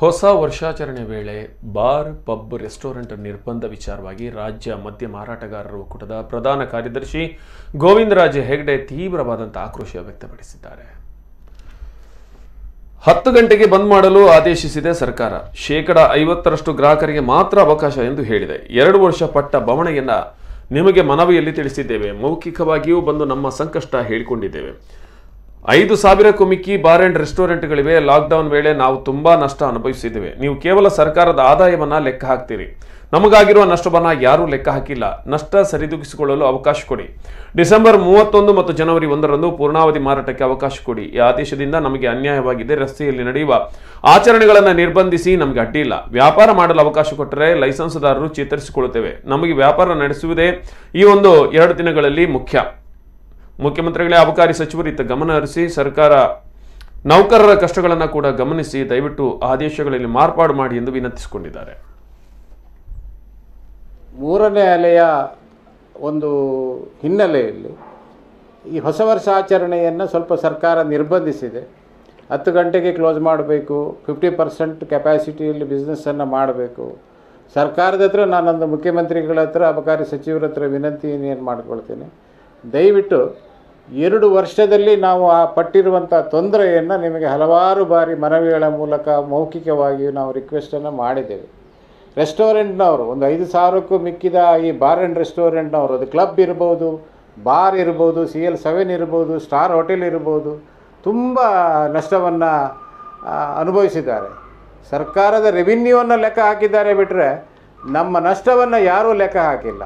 ಹೊಸ ವರ್ಷಾಚರಣೆ ವೇಳೆ ಬಾರ್, ಪಬ್, ರೆಸ್ಟೋರೆಂಟ್ ನಿರ್ಬಂಧ ವಿಚಾರವಾಗಿ ರಾಜ್ಯ ಮದ್ಯ ಮಾರಾಟಗಾರರ ಒಕ್ಕೂಟದ ಪ್ರಧಾನ ಕಾರ್ಯದರ್ಶಿ ಗೋವಿಂದರಾಜ್ ಹೆಗ್ಡೆ ತೀವ್ರವಾದಂತಹ ಆಕ್ರೋಶ ವ್ಯಕ್ತಪಡಿಸಿದ್ದಾರೆ. 10 ಗಂಟೆಗೆ ಬಂದ್ ಮಾಡಲು ಆದೇಶಿಸಿದೆ ಸರ್ಕಾರ. 50% ಗ್ರಾಹಕರಿಗೆ ಮಾತ್ರ ಅವಕಾಶ ಎಂದು ಹೇಳಿದೆ. 2 ವರ್ಷ ಪಟ್ಟ ಬವಣೆಯನ್ನ ನಿಮಗೆ ಮನವಿಯಲ್ಲಿ ತಿಳಿಸಿದ್ದೇವೆ. ಮೌಖಿಕವಾಗಿಯೂ ಬಂದು ನಮ್ಮ ಸಂಕಷ್ಟ ಹೇಳಿಕೊಂಡಿದ್ದೇವೆ. 5,000ಕ್ಕೂ ಮಿಕ್ಕಿ ಬಾರ್ ಅಂಡ್ ರೆಸ್ಟೋರೆಂಟ್ಗಳಿವೆ. ಲಾಕ್ಡೌನ್ ವೇಳೆ ನಾವು ತುಂಬಾ ನಷ್ಟ ಅನುಭವಿಸಿದ್ದೇವೆ. ನೀವು ಕೇವಲ ಸರ್ಕಾರದ ಆದಾಯವನ್ನ ಲೆಕ್ಕ ಹಾಕ್ತೀರಿ. ನಮಗಾಗಿರುವ ನಷ್ಟವನ್ನ ಯಾರೂ ಲೆಕ್ಕ ಹಾಕಿಲ್ಲ. ನಷ್ಟ ಸರಿದೂಗಿಸಿಕೊಳ್ಳಲು ಅವಕಾಶ ಕೊಡಿ. ಡಿಸೆಂಬರ್ 31 ಮತ್ತು ಜನವರಿ 1ರಂದು ಪೂರ್ಣಾವಧಿ ಮಾರಾಟಕ್ಕೆ ಅವಕಾಶ ಕೊಡಿ. ಈ ಆದೇಶದಿಂದ ನಮಗೆ ಅನ್ಯಾಯವಾಗಿದೆ. ರಸ್ತೆಯಲ್ಲಿ ನಡೆಯುವ ಆಚರಣೆಗಳನ್ನು ನಿರ್ಬಂಧಿಸಿ ನಮಗೆ ಅಡ್ಡಿಯಿಲ್ಲ. ವ್ಯಾಪಾರ ಮಾಡಲು ಅವಕಾಶ ಕೊಟ್ಟರೆ ಲೈಸೆನ್ಸ್ದಾರರು ಚೇತರಿಸಿಕೊಳ್ಳುತ್ತೇವೆ. ನಮಗೆ ವ್ಯಾಪಾರ ನಡೆಸುವುದೇ ಈ 2 ದಿನಗಳಲ್ಲಿ ಮುಖ್ಯ. ಮುಖ್ಯಮಂತ್ರಿಗಳೇ, ಅಬಕಾರಿ ಸಚಿವರು ಇತ್ತ ಗಮನ ಹರಿಸಿ ಸರ್ಕಾರ ನೌಕರರ ಕಷ್ಟಗಳನ್ನು ಕೂಡ ಗಮನಿಸಿ ದಯವಿಟ್ಟು ಆದೇಶಗಳಲ್ಲಿ ಮಾರ್ಪಾಡು ಮಾಡಿ ಎಂದು ವಿನಂತಿಸಿಕೊಂಡಿದ್ದಾರೆ. 3ನೇ ಅಲೆಯ ಒಂದು ಹಿನ್ನೆಲೆಯಲ್ಲಿ ಈ ಹೊಸ ವರ್ಷ ಆಚರಣೆಯನ್ನು ಸ್ವಲ್ಪ ಸರ್ಕಾರ ನಿರ್ಬಂಧಿಸಿದೆ. 10 ಗಂಟೆಗೆ ಕ್ಲೋಸ್ ಮಾಡಬೇಕು, 50% ಕೆಪಾಸಿಟಿಯಲ್ಲಿ ಬಿಸ್ನೆಸ್ಸನ್ನು ಮಾಡಬೇಕು. ಸರ್ಕಾರದ ಹತ್ರ ನಾನೊಂದು ಮುಖ್ಯಮಂತ್ರಿಗಳ ಹತ್ರ, ಅಬಕಾರಿ ಸಚಿವರ ಹತ್ರ ವಿನಂತಿಯನ್ನು ಮಾಡಿಕೊಳ್ತೇನೆ. ದಯವಿಟ್ಟು 2 ವರ್ಷದಲ್ಲಿ ನಾವು ಆ ಪಟ್ಟಿರುವಂಥ ತೊಂದರೆಯನ್ನು ನಿಮಗೆ ಹಲವಾರು ಬಾರಿ ಮನವಿಗಳ ಮೂಲಕ ಮೌಖಿಕವಾಗಿಯೂ ನಾವು ರಿಕ್ವೆಸ್ಟನ್ನು ಮಾಡಿದ್ದೇವೆ. ರೆಸ್ಟೋರೆಂಟ್ನವರು ಒಂದು 5,000ಕ್ಕೂ ಮಿಕ್ಕಿದ ಈ ಬಾರ್ ಆ್ಯಂಡ್ ರೆಸ್ಟೋರೆಂಟ್ನವರು, ಅದು ಕ್ಲಬ್ ಇರ್ಬೋದು, ಬಾರ್ ಇರ್ಬೋದು, CL7 ಇರ್ಬೋದು, ಸ್ಟಾರ್ ಹೋಟೆಲ್ ಇರ್ಬೋದು, ತುಂಬ ನಷ್ಟವನ್ನು ಅನುಭವಿಸಿದ್ದಾರೆ. ಸರ್ಕಾರದ ರೆವಿನ್ಯೂವನ್ನು ಲೆಕ್ಕ ಹಾಕಿದ್ದಾರೆ ಬಿಟ್ಟರೆ ನಮ್ಮ ನಷ್ಟವನ್ನು ಯಾರೂ ಲೆಕ್ಕ ಹಾಕಿಲ್ಲ.